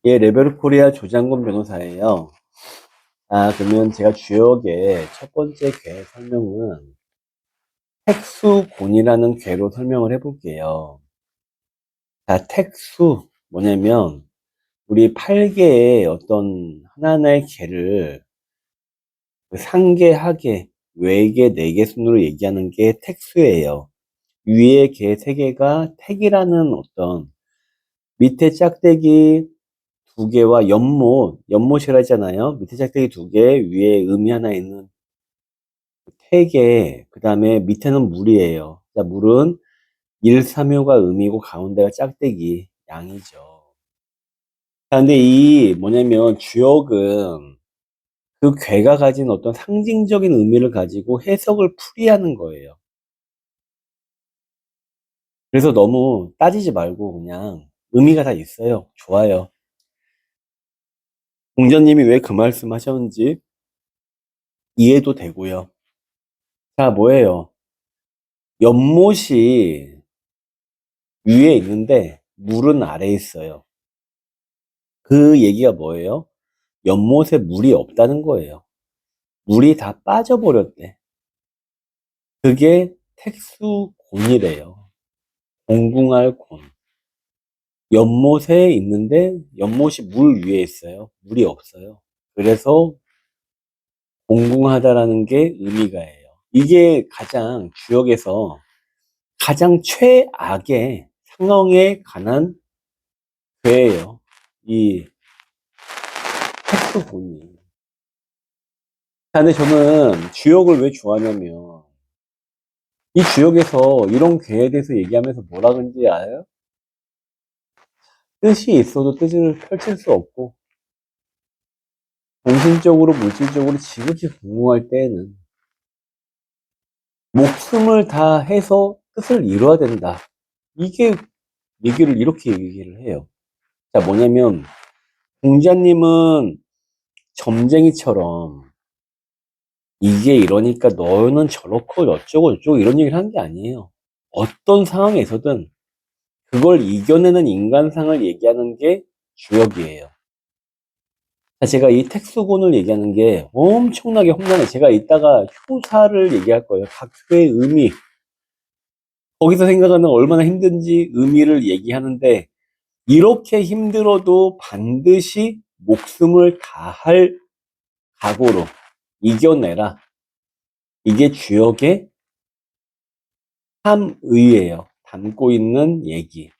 예, 레벨 코리아 조장곤 변호사예요. 그러면 제가 주역의 첫 번째 괴 설명은 택수곤이라는 괴로 설명을 해볼게요. 택수, 뭐냐면, 우리 8개의 어떤 하나하나의 괴를 상계, 하계, 외계, 내계 순으로 얘기하는 게 택수예요. 위에 개 3개가 택이라는 어떤 밑에 짝대기 2개와 연못이라 했잖아요. 밑에 짝대기 2개, 위에 음이 하나 있는 3개, 그 다음에 밑에는 물이에요. 자, 물은 1, 3호가 음이고 가운데가 짝대기 양이죠. 자, 근데 이 뭐냐면 주역은 그 괴가 가진 어떤 상징적인 의미를 가지고 해석을 풀이하는 거예요. 그래서 너무 따지지 말고 그냥 의미가 다 있어요. 좋아요. 공자님이 왜 그 말씀 하셨는지 이해도 되고요. 자, 뭐예요? 연못이 위에 있는데 물은 아래에 있어요. 그 얘기가 뭐예요? 연못에 물이 없다는 거예요. 물이 다 빠져버렸대. 그게 택수곤이래요. 공궁할 곤. 연못에 있는데 연못이 물 위에 있어요. 물이 없어요. 그래서 공궁하다라는 게 의미가예요. 이게 가장 주역에서 가장 최악의 상황에 관한 괴예요. 이 택수곤이. 근데 저는 주역을 왜 좋아하냐면 이 주역에서 이런 괴에 대해서 얘기하면서 뭐라 그런지 알아요? 뜻이 있어도 뜻을 펼칠 수 없고 정신적으로 물질적으로 지극히 궁금할 때에는 목숨을 다해서 뜻을 이뤄야 된다. 이게 얘기를 이렇게 얘기를 해요. 자, 뭐냐면 공자님은 점쟁이처럼 이게 이러니까 너는 저렇고 어쩌고 저쩌고 이런 얘기를 하는 게 아니에요. 어떤 상황에서든 그걸 이겨내는 인간상을 얘기하는 게 주역이에요. 제가 이 택수곤을 얘기하는 게 엄청나게 험난해. 제가 이따가 효사를 얘기할 거예요. 각 효의 의미. 거기서 생각하는 얼마나 힘든지 의미를 얘기하는데, 이렇게 힘들어도 반드시 목숨을 다할 각오로 이겨내라. 이게 주역의 참의예요. 담고 있는 얘기.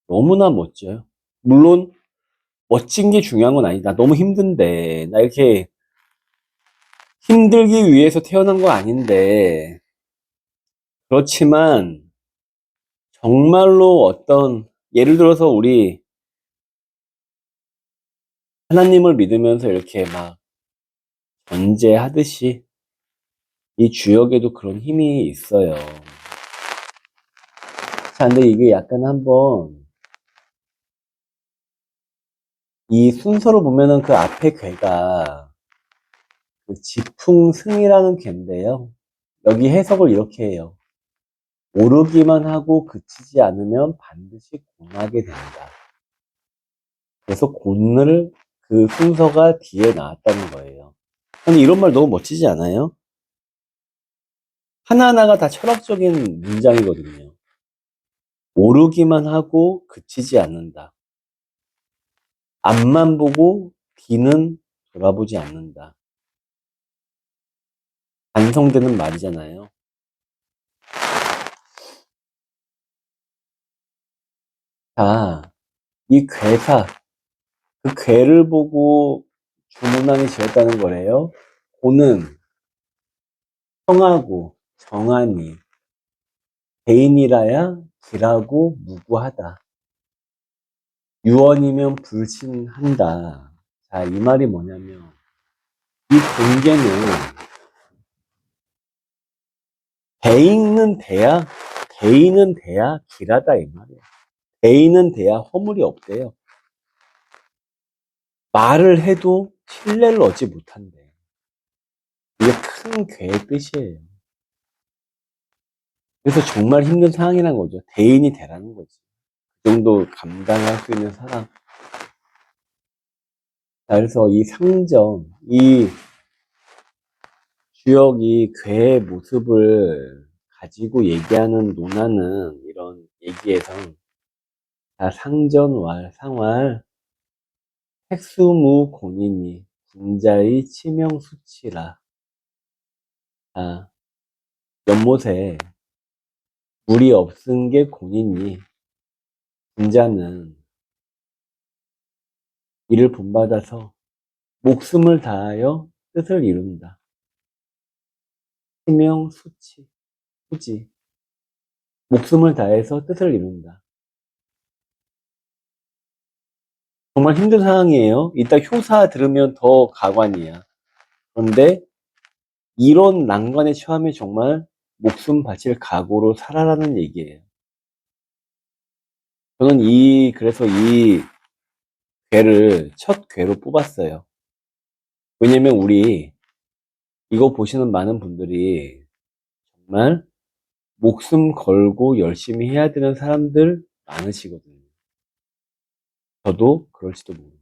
너무나 멋져요. 물론 멋진 게 중요한 건 아니다. 너무 힘든데 나 이렇게 힘들기 위해서 태어난 거 아닌데, 그렇지만 정말로 어떤 예를 들어서 우리 하나님을 믿으면서 이렇게 막 전제하듯이 이 주역에도 그런 힘이 있어요. 자, 근데 이게 약간 한번 이 순서로 보면은 그 앞에 괴가 그 지풍승이라는 괴인데요. 여기 해석을 이렇게 해요. 오르기만 하고 그치지 않으면 반드시 곤하게 된다. 그래서 곤을 그 순서가 뒤에 나왔다는 거예요. 근데 이런 말 너무 멋지지 않아요? 하나하나가 다 철학적인 문장이거든요. 오르기만 하고 그치지 않는다. 앞만 보고 뒤는 돌아보지 않는다. 반성되는 말이잖아요. 자, 이 괴사, 그 괴를 보고 주문왕이 지었다는 거래요. 고는 청하고 정하니 개인이라야 길하고 무구하다. 유언이면 불신한다. 자, 이 말이 뭐냐면 이 공개는 대인은 돼야 대인은 돼야 길하다 이 말이에요. 대인은 돼야 허물이 없대요. 말을 해도 신뢰를 얻지 못한대. 이게 큰 괴의 뜻이에요. 그래서 정말 힘든 상황이라는 거죠. 대인이 되라는 거지. 그 정도 감당할 수 있는 사람. 자, 그래서 이 상전, 이 주역이 괴의 모습을 가지고 얘기하는 논하는 이런 얘기에선 자, 상전왈, 상왈, 핵수무곤이니 군자의 치명수치라. 자, 연못에 물이 없은 게 곤이니 군자는 이를 본받아서 목숨을 다하여 뜻을 이룬다. 치명수치, 수지. 목숨을 다해서 뜻을 이룬다. 정말 힘든 상황이에요. 이따 효사 들으면 더 가관이야. 그런데 이런 난관에 처하면 정말 목숨 바칠 각오로 살아라는 얘기예요. 저는 그래서 이 괴를 첫 괴로 뽑았어요. 왜냐면 우리 이거 보시는 많은 분들이 정말 목숨 걸고 열심히 해야 되는 사람들 많으시거든요. 저도 그럴지도 모르고.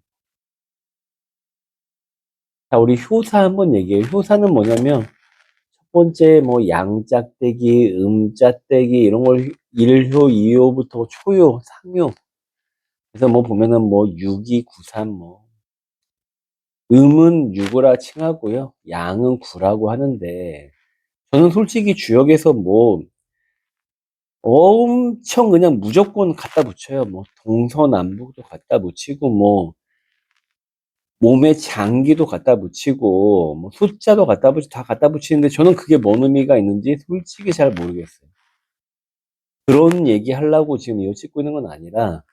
자, 우리 효사 한번 얘기해요. 효사는 뭐냐면 첫 번째 뭐 양짝대기, 음짝대기 이런 걸 1효, 2효부터 초효, 상효. 그래서 뭐 보면은 뭐 6이 93 뭐 음은 6이라 칭하고요. 양은 9라고 하는데 저는 솔직히 주역에서 뭐 엄청 그냥 무조건 갖다 붙여요. 뭐 동서남북도 갖다 붙이고 뭐 몸에 장기도 갖다 붙이고 뭐 숫자도 갖다 붙이고 다 갖다 붙이는데 저는 그게 뭔 의미가 있는지 솔직히 잘 모르겠어요. 그런 얘기 하려고 지금 이거 찍고 있는 건 아니라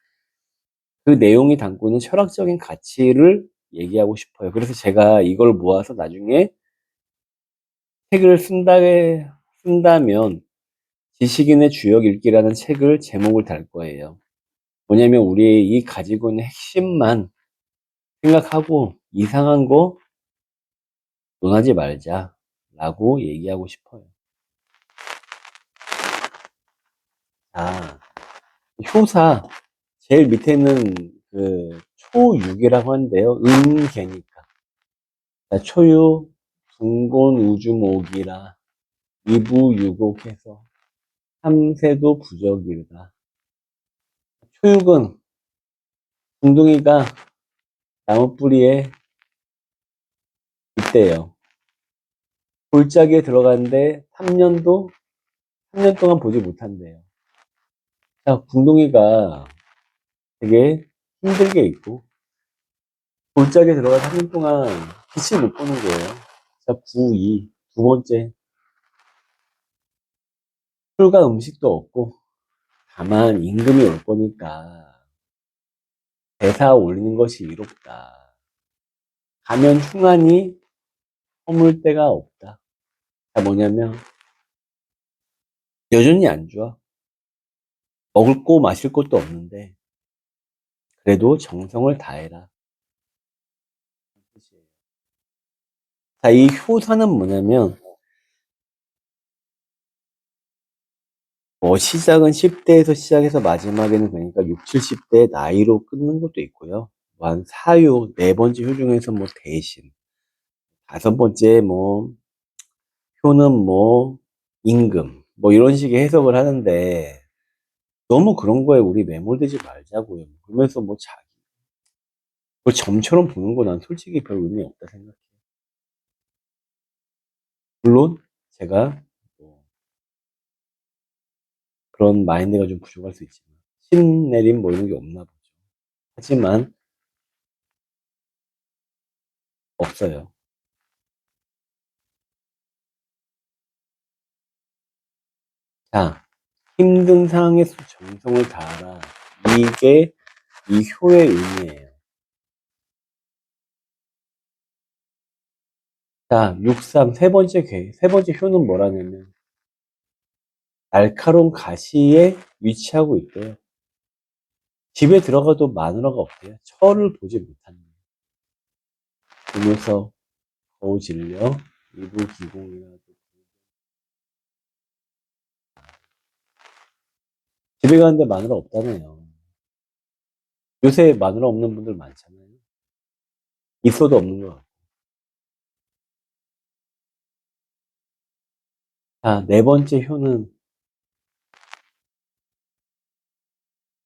그 내용이 담고 있는 철학적인 가치를 얘기하고 싶어요. 그래서 제가 이걸 모아서 나중에 책을 쓴다면 지식인의 주역 읽기라는 책을 제목을 달 거예요. 뭐냐면 우리 이 가지고 있는 핵심만 생각하고 이상한 거 논하지 말자라고 얘기하고 싶어요. 자, 효사 제일 밑에 있는 그 초육이라고 하는데요. 음계니까. 자, 초육 중곤 우주목이라 이부유곡해서 삼세도 부적이다. 초육은 궁둥이가 나무 뿌리에 있대요. 골짜기에 들어갔는데 3년 동안 보지 못한대요. 자, 궁둥이가 되게 힘들게 있고, 골짜기에 들어가서 3년 동안 빛을 못 보는 거예요. 자, 9, 2. 두 번째, 술과 음식도 없고, 다만 임금이 올 거니까 대사 올리는 것이 이롭다. 가면 흉하니 허물 데가 없다. 자, 뭐냐면, 여전히 안 좋아. 먹을 거 마실 것도 없는데, 그래도 정성을 다해라. 자, 이 효사는 뭐냐면, 뭐, 시작은 10대에서 시작해서 마지막에는 그러니까 6, 70대 나이로 끊는 것도 있고요. 뭐 한 4효, 네 번째 효 중에서 뭐 대신, 다섯 번째 뭐, 효는 뭐, 임금, 뭐 이런 식의 해석을 하는데, 너무 그런 거에 우리 매몰되지 말자고요. 그러면서 뭐 그 점처럼 보는 거 난 솔직히 별 의미 없다 생각해. 물론, 제가 뭐 그런 마인드가 좀 부족할 수 있지만, 신내림 뭐 이런 게 없나 보죠. 하지만, 없어요. 자, 힘든 상황에서 정성을 다하라. 이게 이 효의 의미예요. 자, 63, 세 번째 효는 뭐라냐면, 날카로운 가시에 위치하고 있대요. 집에 들어가도 마누라가 없대요. 철을 보지 못한대요. 그러면서 거우 질려, 이부 기공이라도. 집에 가는데 마누라 없다네요. 요새 마누라 없는 분들 많잖아요. 있어도 없는 것 같고. 자, 네 번째 효는,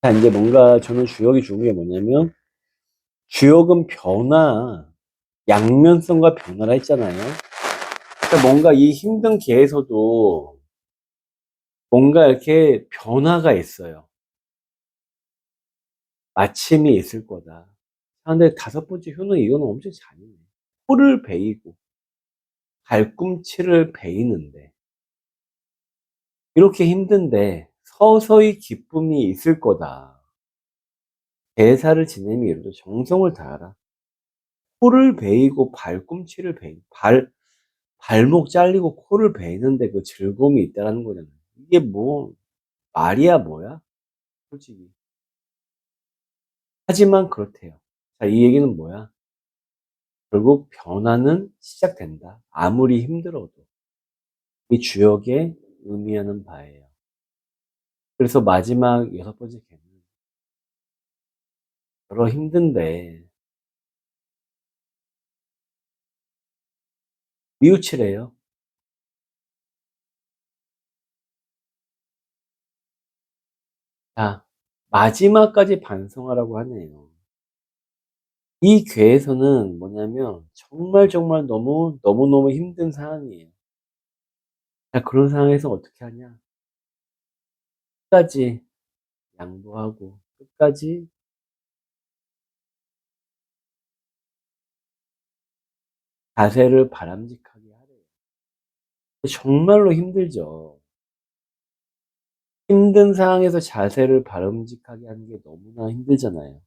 자, 이제 뭔가 저는 주역이 좋은 게 뭐냐면, 주역은 변화, 양면성과 변화라 했잖아요. 그러니까 뭔가 이 힘든 기에서도 뭔가 이렇게 변화가 있어요. 마침이 있을 거다. 아, 근데 다섯 번째 효는 이거는 엄청 잔인해. 코를 베이고 발꿈치를 베이는데 이렇게 힘든데 서서히 기쁨이 있을 거다. 제사를 지내며 이르되 정성을 다하라. 코를 베이고 발꿈치를 발목 잘리고 코를 베이는데 그 즐거움이 있다라는 거잖아요. 이게 뭐 말이야 뭐야? 솔직히. 하지만 그렇대요. 자, 이 얘기는 뭐야? 결국 변화는 시작된다. 아무리 힘들어도. 이 주역에 의미하는 바예요. 그래서 마지막 여섯 번째 개는 여러 힘든데 뉘우치래요. 자, 마지막까지 반성하라고 하네요. 이 괴에서는 뭐냐면 정말 정말 너무너무 힘든 상황이에요. 자, 그런 상황에서 어떻게 하냐? 끝까지 양보하고 끝까지 자세를 바람직하게 하래요. 정말로 힘들죠. 힘든 상황에서 자세를 바람직하게 하는 게 너무나 힘들잖아요.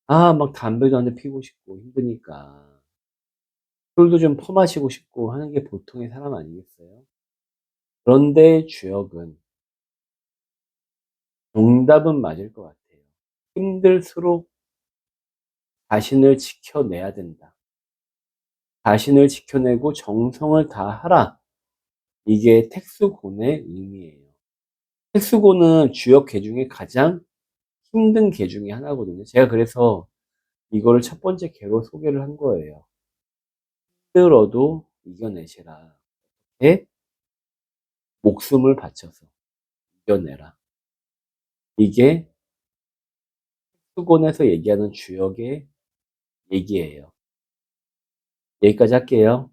아, 막 담배도 한 대 피우고 싶고 힘드니까. 술도 좀 퍼마시고 싶고 하는 게 보통의 사람 아니겠어요? 그런데 주역은 정답은 맞을 것 같아요. 힘들수록 자신을 지켜내야 된다. 자신을 지켜내고 정성을 다하라. 이게 택수곤의 의미예요. 택수곤은 주역 계 중에 가장 힘든 계 중에 하나거든요. 제가 그래서 이거를 첫 번째 계로 소개를 한 거예요. 힘들어도 이겨내시라. 에 목숨을 바쳐서 이겨내라. 이게 수곤에서 얘기하는 주역의 얘기예요. 여기까지 할게요.